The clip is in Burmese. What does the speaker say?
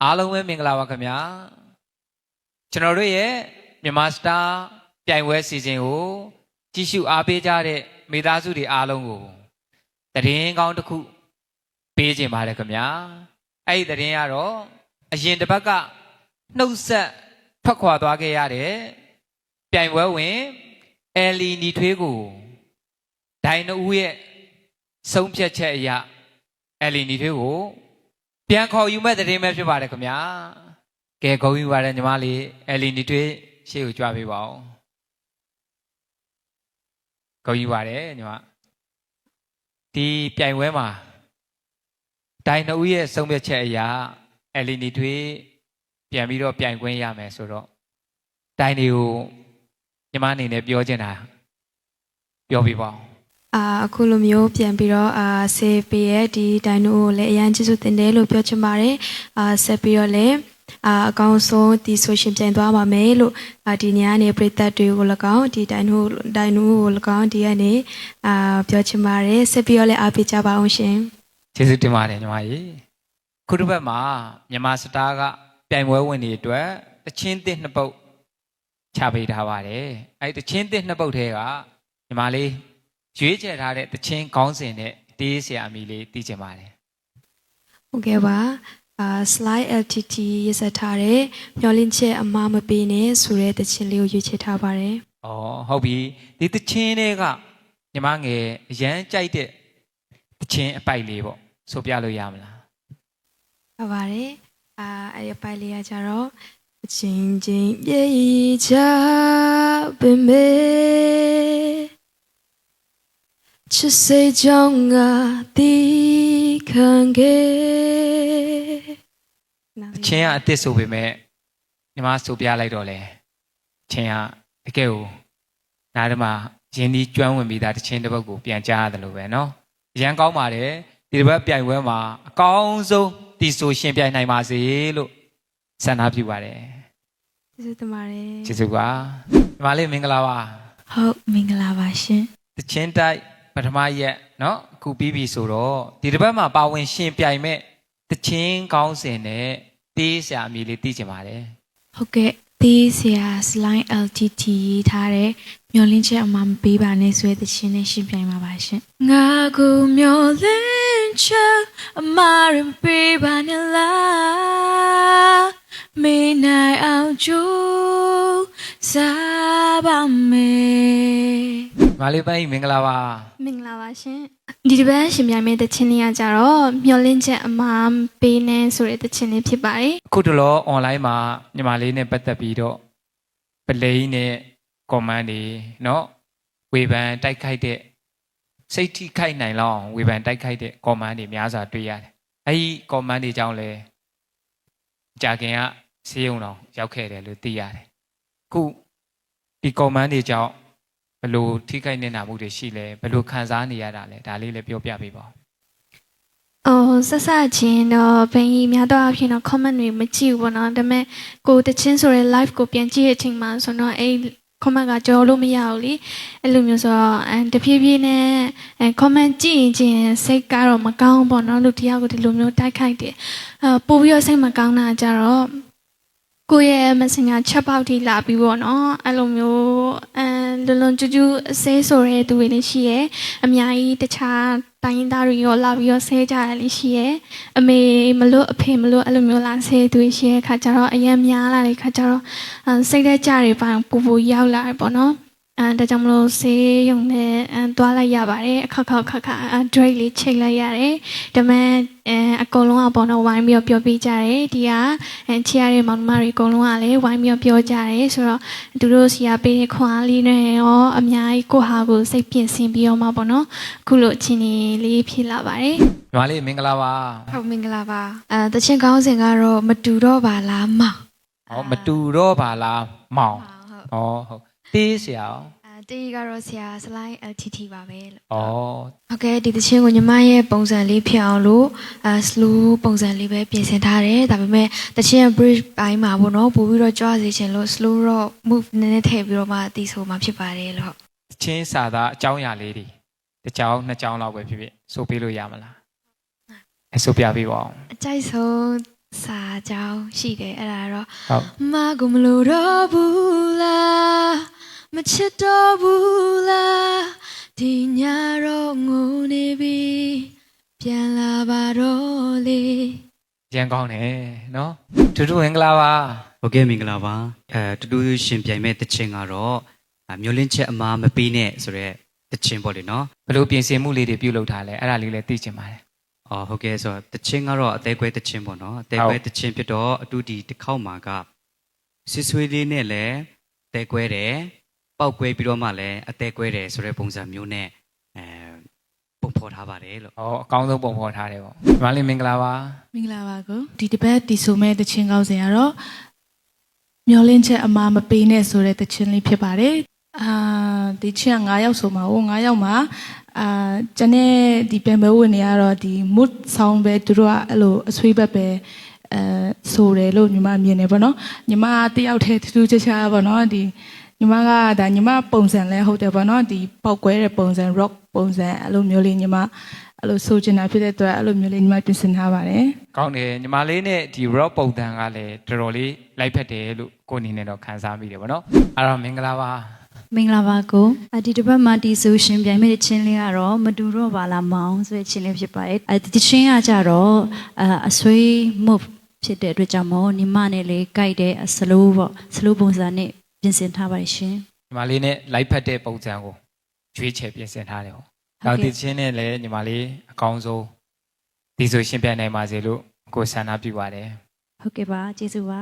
အားလုံးပဲမင်္ဂလာပါခင်ဗျာကျွန်တော်တို့ရဲ့မြန်မာစတာပြိုင်ပွဲစီစဉ်ကိုကြည့်ရှုအားပေးကြတဲ့မိသားစုတွေအားလုံးကိုတည်င်းကောင်းတစ်ခုပေးခြင်းပါတယ်ခင်ဗျာအဲ့ဒီတည်င်းကတော့အရင်တစ်ပတ်ကနှုတ်ဆက်ထွက်ခွာသွားခဲ့ရတဲ့ပြိုင်ပွဲဝင်အယ်လီနီထွေးကိုဒိုင်နဦးရဲ့ဆုံးဖြတ်ချက်အရအယ်လီနီထွေးကိုပြန်ခေါ်ယူမဲ့တည်င်းပဲဖြစ်ပါတယ်ခင်ဗျာကဲဂုဏ်ယူပါတယ်ညီမလေးအယ်လီနီထွေးရှေ့ကိုကြွပေးပါဦးဂုဏ်ယူပါတယ်ညီမဒီပြိုင်ပွဲမှာဒိုင်နဦးရဲ့ဆုံးဖြတ်ချက်အရအယ်လီနီထွေးပြန်ပြီးတော့ပြိုင်ခွင့်ရမယ်ဆိုတော့ဒိုင်တွေကိုညီမအနေနဲ့ပြောချင်တာပြောပြပါဦးအခုလိုမျိုးပြန်ပြီးတော့ဆေးပေးရဲ့ဒီဒိုင်နိုကိုလည်းအရန်ကျေးဇူးတင်တယ်လို့ပြောချင်ပါတယ်ဆက်ပြီးတော့လည်းအကောင်းဆုံးဒီဆိုရှင်ပြန်သွားပါမယ်လို့ဒီညနေပြည်သက်တွေကို၎င်းဒီဒိုင်နိုကို၎င်းဒီကနေပြောချင်ပါတယ်ဆက်ပြီးတော့လည်းအားပေးကြပါအောင်ရှင်ကျေးဇူးတင်ပါတယ်ညီမကြီးခုတစ်ပတ်မှာမြန်မာစတားကပြိုင်ပွဲဝင်တွေအတွက်တချင်းသစ်နှစ်ပုတ်ချပေးထားပါတယ်အဲ့ဒီတချင်းသစ်နှစ်ပုတ်ထဲကညီမလေးရွေးချယ်ထားတဲ့တချင်းခေါင်းစဉ်နဲ့တေးဆရာအမီလေးသိချင်ပါတယ်ဟုတ်ကဲ့ပါslide LTT ရစထားတဲ့မျောလင်းချက်အမှားမပေးနဲ့ဆိုတဲ့တခြင်းလေးကိုရွေးချယ်ထားပါတယ်။အော်ဟုတ်ပြီဒီတခြင်းတွေကညီမငယ်အရန်ကြိုက်တဲ့တခြင်းအပိုက်လေးပေါ့ဆိုပြလို့ရမလား။ဟုတ်ပါတယ်အဲ့ဒီအပိုက်လေးကကြတော့အချင်းချင်းပြေးချပင်မေချစ်စိတ်ကြောင့်ငါတီးခံခဲ့ချင်းကအစ်စ်ဆိုပေမဲ့ညီမဆိုပြလိုက်တော့လေချင်းကတကယ်ကိုနားထဲမှာရင်းနှီးကျွမ်းဝင်ပြီးသားတချင်းတစ်ပုတ်ကိုပြန်ကြားရတယ်လို့ပဲเนาะအရန်ကောင်းပါတယ်ဒီတစ်ပတ်ပြိုင်ပွဲမှာအကောင်းဆုံးတီဆိုရှင်ပြိုင်နိုင်ပါစေလို့ဆန္ဒပြုပါတယ်ကျေးဇူးတင်ပါတယ်ကျေးဇူးပါညီမလေးမင်္ဂလာပါဟုတ်မင်္ဂလာပါရှင်တချင်းတိုက်ပထမရက်เนาะအခုပြီးပြီဆိုတော့ဒီတစ်ပတ်မှာပါဝင်ရှင်ပြိုင်မဲ့တချင်းကောင်းစင်နဲ့တေးဆရာအမီလေးသိချင်ပါတယ်ဟုတ်ကဲ့တေးဆရာ slide LTT ထားတဲ့မျောလင်းချက်အမှမပေးပါနဲ့ဆိုတဲ့တခြင်းနဲ့ရှင်းပြပါပါရှင်ငါကိုမျောလင်းချက်အမှရင်ပေးပါနဲ့လားမေးနိုင်အောင်ကြိုးစားပါမယ်မလေးပိုင်းမင်္ဂလာပါမင်္ဂလာပါရှင်ဒီတစ်ပတ်ရှင်ပြိုင်မဲ့တခြင်းလေးကကြတော့မျောလင်းချက်အမှပေးနေဆိုတဲ့တခြင်းလေးဖြစ်ပါတယ်အခုတလော online မှာညီမလေးနဲ့ပတ်သက်ပြီးတော့ပလိန်းနဲ့ comment တွေเนาะဝေဖန်တိုက်ခိုက်တဲ့စိတ်ထိခိုက်နိုင်လောက်ဝေဖန်တိုက်ခိုက်တဲ့ comment တွေများစွာတွေ့ရတယ်အဲဒီ comment တွေကြောင့်လဲကြာခင်ကဆေးရုံတော်ရောက်ခဲ့တယ်လို့သိရတယ်အခုဒီ comment တွေကြောင့်ဘယ်လိုထိခိုက်နေတာမှုတွေရှိလဲဘယ်လိုခံစားနေရတာလဲဒါလေးလည်းပြောပြပေးပါဦးဆက်ချင်းတော့ဘယ်ကြီးများတော့အဖြစ်တော့ comment တွေမကြည့်ဘူးပေါ့နော်ဒါပေမဲ့ကိုတချင်းဆိုတဲ့ live ကိုပြန်ကြည့်တဲ့အချိန်မှာဆိုတော့အဲ့ comment ကကြော်လို့မရဘူးလေအဲ့လိုမျိုးဆိုတော့တဖြည်းဖြည်းနဲ့comment ကြည့်ရင်စိတ်ကတော့မကောင်းဘူးပေါ့နော်လူတရားကိုဒီလိုမျိုးတိုက်ခိုက်တယ်ပို့ပြီးတော့စိတ်မကောင်းတာကြတော့ကိုယ့်ရဲ့ messenger chat box ထိလာပြီးပေါ့နော်အဲ့လိုမျိုးလွန်ကျူးကျူးအဆေးဆိုတဲ့သူတွေလည်းရှိရဲအများကြီးတခြားတိုင်းရင်းသားတွေရောလာပြီးတော့ဆဲကြတယ်လည်းရှိရဲအမေမလို့အဖေမလို့အဲ့လိုမျိုးလာဆဲသူတွေရှိရဲခါကြတော့အရင်များလာတဲ့ခါကြတော့စိတ်သက်ကြတွေပိုင်းပူပူရောက်လာတယ်ပေါ့နော်ဒါကြောင့်မလို့ဆေးရုံနဲ့သွားလိုက်ရပါတယ်အခက်ဒရိတ်လေးချိန်လိုက်ရတယ်ဒါပေမဲ့အကုန်လုံးကပေါ့နော်ဝိုင်းပြီးတော့ပြောပြကြတယ်ဒီကချီရတဲ့မောင်မတွေအကုန်လုံးကလည်းဝိုင်းပြီးတော့ပြောကြတယ်ဆိုတော့သူတို့စီကပေးတဲ့ခွန်အားလေးနဲ့ရောအများကြီးကိုဟာကိုစိတ်ပြင်ဆင်ပြီးတော့မှပေါ့နော်အခုလိုအချင်းလေးဖြစ်လာပါတယ်ညီမလေးမင်္ဂလာပါဟုတ်မင်္ဂလာပါတချင်းကောင်းစဉ်ကတော့မတူတော့ပါလားမောင်မတူတော့ပါလားမောင်ဟုတ်တေးဆရာတေးကတော့ဆရာ slide LTT ပါပဲလို့ဩဟုတ်ကဲ့ဒီသချင်းကိုညီမရဲ့ပုံစံလေးဖြစ်အောင်လို့slow ပုံစံလေးပဲပြင်ဆင်ထားတယ်ဒါပေမဲ့သချင်း bridge ပိုင်းမှာပေါ့နော်ပို့ပြီးတော့ကြွားစေချင်လို့ slow တော့ move နည်းနည်းထည့်ပြီးတော့မှတီးဆိုမှဖြစ်ပါတယ်လို့သချင်းစာသားအကြောင်းအရာလေးတွေတစ်ကြောင်းနှစ်ကြောင်းလောက်ပဲဖြစ်ဖြစ်ဆိုပေးလို့ရမလားဆိုပြပေးပါဦးအကြိုက်ဆုံး စာကြောင်းရှိတယ်အဲ့ဒါတော့ ဟုတ် မကိုမလို့တော့ဘူးလားမချစ်တော့ဘူးလားဒီညတော့ငိုနေပြီပြန်လာပါတော့လေ ရန်ကောင်းတယ်နော်တူတူဝင်္ဂလာပါ ဟုတ်ကဲ့မင်္ဂလာပါတူတူရှင်ပြိုင်မဲ့တခြင်းကတော့မျိုးလင်းချက်အမားမပေးနဲ့ဆိုတော့တခြင်းပေါ့လေနော် ဘယ်လိုပြင်ဆင်မှုလေးတွေပြုလုပ်ထားလဲအဲ့ဒါလေးလည်းသိချင်ပါတယ် အော်ဟုတ်ကဲ့ဆိုတော့တခြင်းကတော့အသေးကွဲတခြင်းပေါ့နော်အသေးကွဲတခြင်းဖြစ်တော့အတူဒီတစ်ခေါက်မှာကဆွဆွေးလေးနဲ့လည်းအသေးကွဲတယ်ပေါက်ကွဲပြီးတော့မှလည်းအသေးကွဲတယ်ဆိုတဲ့ပုံစံမျိုးနဲ့ပုံဖော်ထားပါတယ်လို့ ဟောအကောင်းဆုံးပုံဖော်ထားတယ်ပေါ့ဒီမှာလေးမင်္ဂလာပါ မင်္ဂလာပါကိုဒီတစ်ပတ်တီဆိုမဲ့တခြင်းကောင်းစဉ်ကတော့မျောလင်းချက်အမားမပေးနဲ့ဆိုတဲ့တခြင်းလေးဖြစ်ပါတယ်ဒီချင်းက9ယောက်ဆိုမှာဟို9ယောက်မှာကျန်တဲ့ဒီပြန်ပွဲဝင်နေရတော့ဒီ mood sound ပဲသူတို့ကအဲ့လိုအဆွေးဘက်ပဲဆိုတယ်လို့ညီမမြင်နေပါတော့ညီမတယောက်တည်းထူးခြားခြားပါတော့ဒီညီမကဒါညီမပုံစံလဲဟုတ်တယ်ပေါ့နော်ဒီပောက်ကွဲတဲ့ပုံစံ rock ပုံစံအဲ့လိုမျိုးလေးညီမအဲ့လိုဆိုချင်တာဖြစ်တဲ့အတွက်အဲ့လိုမျိုးလေးညီမပြင်ဆင်ထားပါတယ် ကောင်းတယ်ညီမလေးနဲ့ဒီ rock ပုံစံကလည်းတော်တော်လေးလိုက်ဖက်တယ်လို့ကိုအနေနဲ့တော့ခံစားမိတယ်ပေါ့နော်အဲ့တော့မင်္ဂလာပါ မင်္ဂလာပါကိုဒီတစ်ပတ်မှာဒီဆိုရှင်ပြိုင်မဲ့ချင်းလေးကတော့မတူတော့ပါလားမောင်ဆိုတဲ့ချင်းလေးဖြစ်ပါတယ်ဒီချင်းကကြတော့အဆွေးမှုဖြစ်တဲ့အတွက်ကြောင့်မို့ညီမနဲ့လေးကြိုက်တဲ့စလိုးပေါ့စလိုးပုံစံနဲ့ပြင်ဆင်ထားပါတယ်ရှင် ညီမလေးနဲ့လိုက်ဖက်တဲ့ပုံစံကိုရွေးချယ်ပြင်ဆင်ထားတယ်ပေါ့နောက်ဒီချင်းနဲ့လည်းညီမလေးအကောင်းဆုံးဒီဆိုရှင်ပြန်နိုင်ပါစေလို့ကိုဆန္ဒပြုပါတယ် ဟုတ်ကဲ့ပါကျေးဇူးပါ